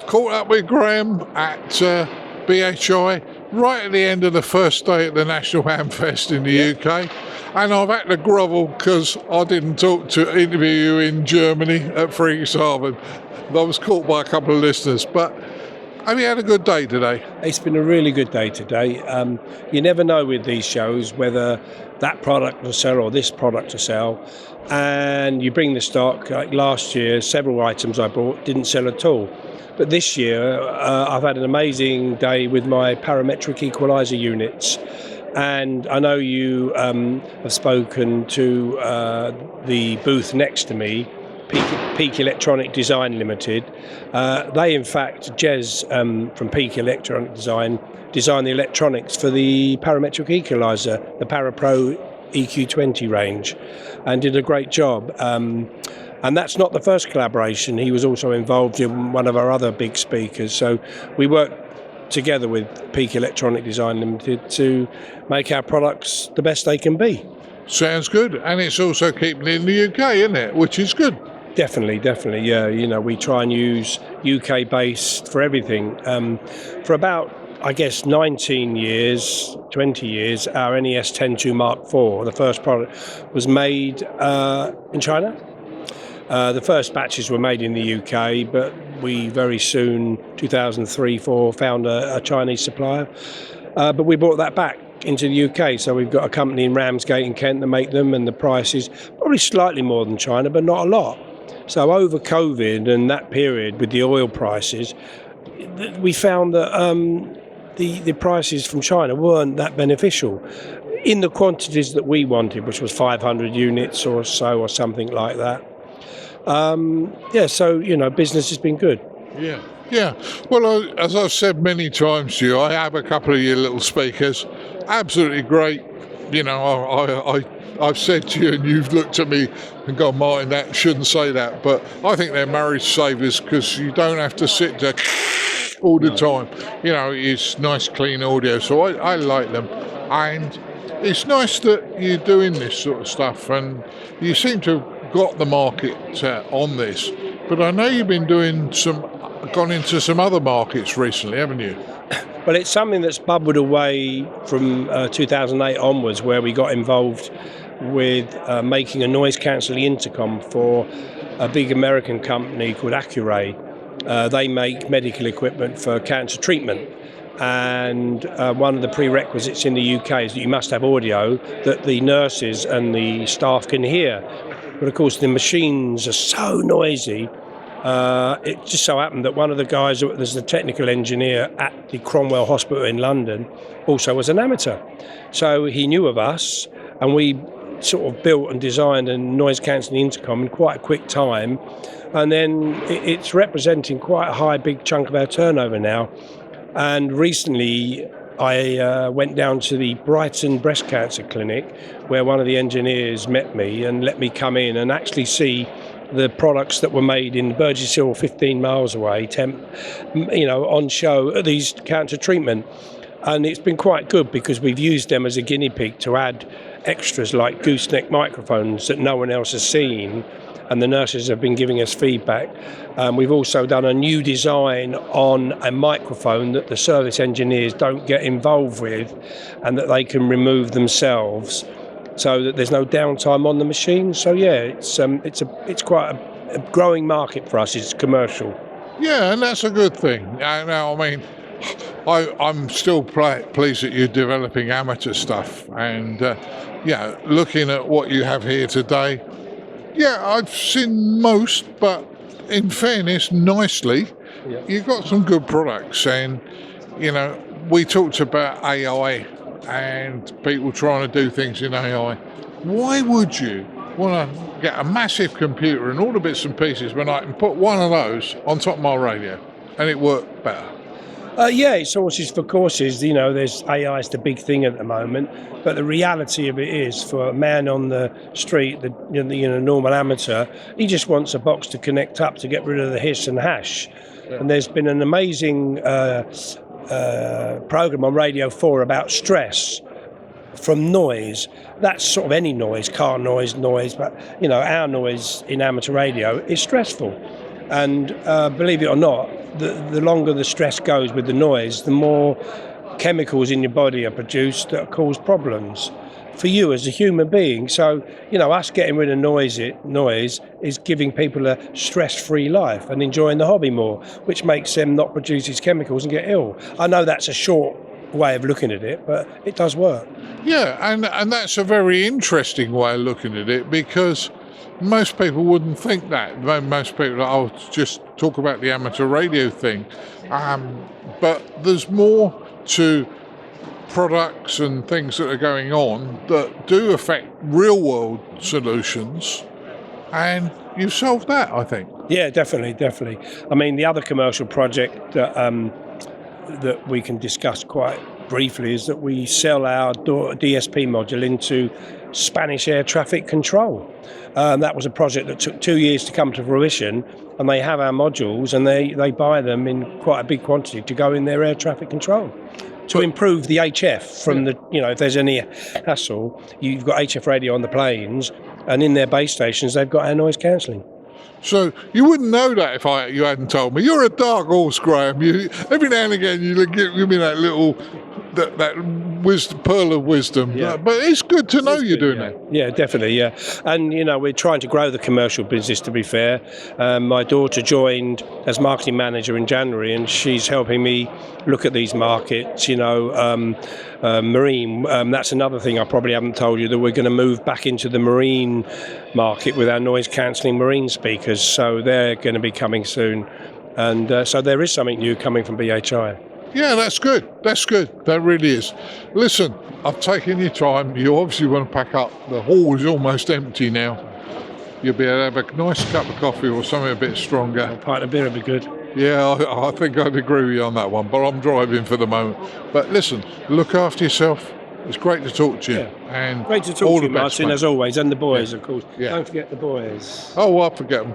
caught up with Graham at BHI right at the end of the first day at the National Hamfest in the UK, and I've had to grovel because I didn't interview you in Germany at Friedrichshafen. I was caught by a couple of listeners, but have you had a good day today? It's been a really good day today. You never know with these shows whether that product will sell or this product will sell, and you bring the stock. Like last year, several items I bought didn't sell at all. But this year, I've had an amazing day with my parametric equalizer units. And I know you have spoken to the booth next to me, Peak Electronic Design Limited. They, in fact, Jez from Peak Electronic Design, designed the electronics for the parametric equalizer, the ParaPro EQ20 range, and did a great job. And that's not the first collaboration. He was also involved in one of our other big speakers. So we worked together with Peak Electronic Design Limited to make our products the best they can be. Sounds good. And it's also keeping it in the UK, isn't it? Which is good. Definitely, yeah. You know, we try and use UK-based for everything. For about, I guess, 19 years, 20 years, our NES 102 Mark IV, the first product, was made in China. The first batches were made in the UK, but we very soon, 2003-04, found a Chinese supplier. But we brought that back into the UK, so we've got a company in Ramsgate in Kent that make them, and the price is probably slightly more than China, but not a lot. So over COVID and that period with the oil prices, we found that the prices from China weren't that beneficial in the quantities that we wanted, which was 500 units or so, or something like that. So, you know, business has been good. Yeah. Well, as I've said many times to you, I have a couple of your little speakers. Absolutely great. You know, I've said to you, and you've looked at me and gone, Martin, that shouldn't say that. But I think they're marriage savers because you don't have to sit there all the time. You know, it's nice, clean audio. So I like them. And it's nice that you're doing this sort of stuff. And you seem to have got the market on this, but I know you've been gone into some other markets recently, haven't you? Well, it's something that's bubbled away from 2008 onwards, where we got involved with making a noise cancelling intercom for a big American company called Accuray. They make medical equipment for cancer treatment. And one of the prerequisites in the UK is that you must have audio that the nurses and the staff can hear. But of course, the machines are so noisy. It just so happened that one of the guys that was the technical engineer at the Cromwell Hospital in London also was an amateur. So he knew of us, and we sort of built and designed a noise cancelling intercom in quite a quick time. And then it's representing quite a big chunk of our turnover now. And recently, I went down to the Brighton Breast Cancer Clinic, where one of the engineers met me and let me come in and actually see the products that were made in Burgess Hill, 15 miles away, on show at these cancer treatment. And it's been quite good because we've used them as a guinea pig to add extras like gooseneck microphones that no one else has seen. And the nurses have been giving us feedback. We've also done a new design on a microphone that the service engineers don't get involved with, and that they can remove themselves, so that there's no downtime on the machine. So yeah, it's quite a growing market for us. It's commercial. Yeah, and that's a good thing. Now, I mean, I'm still pleased that you're developing amateur stuff, and looking at what you have here today. Yeah, I've seen most, but in fairness, nicely, you've got some good products. And, you know, we talked about AI and people trying to do things in AI. Why would you want to get a massive computer and all the bits and pieces when I can put one of those on top of my radio and it worked better? It's horses for courses. You know, AI is the big thing at the moment, but the reality of it is, for a man on the street, the normal amateur, he just wants a box to connect up to get rid of the hiss and hash. Yeah. And there's been an amazing program on Radio 4 about stress from noise. That's sort of any noise, car noise, but, you know, our noise in amateur radio is stressful. And believe it or not, the longer the stress goes with the noise, the more chemicals in your body are produced that cause problems for you as a human being. So, us getting rid of noise is giving people a stress-free life and enjoying the hobby more, which makes them not produce these chemicals and get ill. I know that's a short way of looking at it, but it does work. Yeah, and that's a very interesting way of looking at it, because most people wouldn't think that. Most people, just talk about the amateur radio thing. But there's more to products and things that are going on that do affect real world solutions, and you've solved that, I think. Yeah, definitely. I mean, the other commercial project that we can discuss quite briefly is that we sell our DSP module into Spanish air traffic control. That was a project that took 2 years to come to fruition, and they have our modules and they buy them in quite a big quantity to go in their air traffic control to improve the HF from if there's any hassle. You've got HF radio on the planes, and in their base stations they've got our noise cancelling. So you wouldn't know that if you hadn't told me. You're a dark horse, Graham. Every now and again you give me that little that pearl of wisdom. Yeah. But it's good to know you're doing that. Yeah, definitely, yeah. And, we're trying to grow the commercial business, to be fair. My daughter joined as marketing manager in January, and she's helping me look at these markets, marine. That's another thing I probably haven't told you, that we're going to move back into the marine market with our noise-cancelling marine speakers. So they're going to be coming soon. And so there is something new coming from BHI. Yeah, that's good. That really is. Listen, I've taken your time. You obviously want to pack up. The hall is almost empty now. You'll be able to have a nice cup of coffee or something a bit stronger. A pint of beer would be good. Yeah, I think I'd agree with you on that one, but I'm driving for the moment. But listen, look after yourself. It's great to talk to you. Yeah. And great to talk all to you, the best, Martin, mate. as always, and the boys, of course. Yeah. Don't forget the boys. Oh, I'll forget them.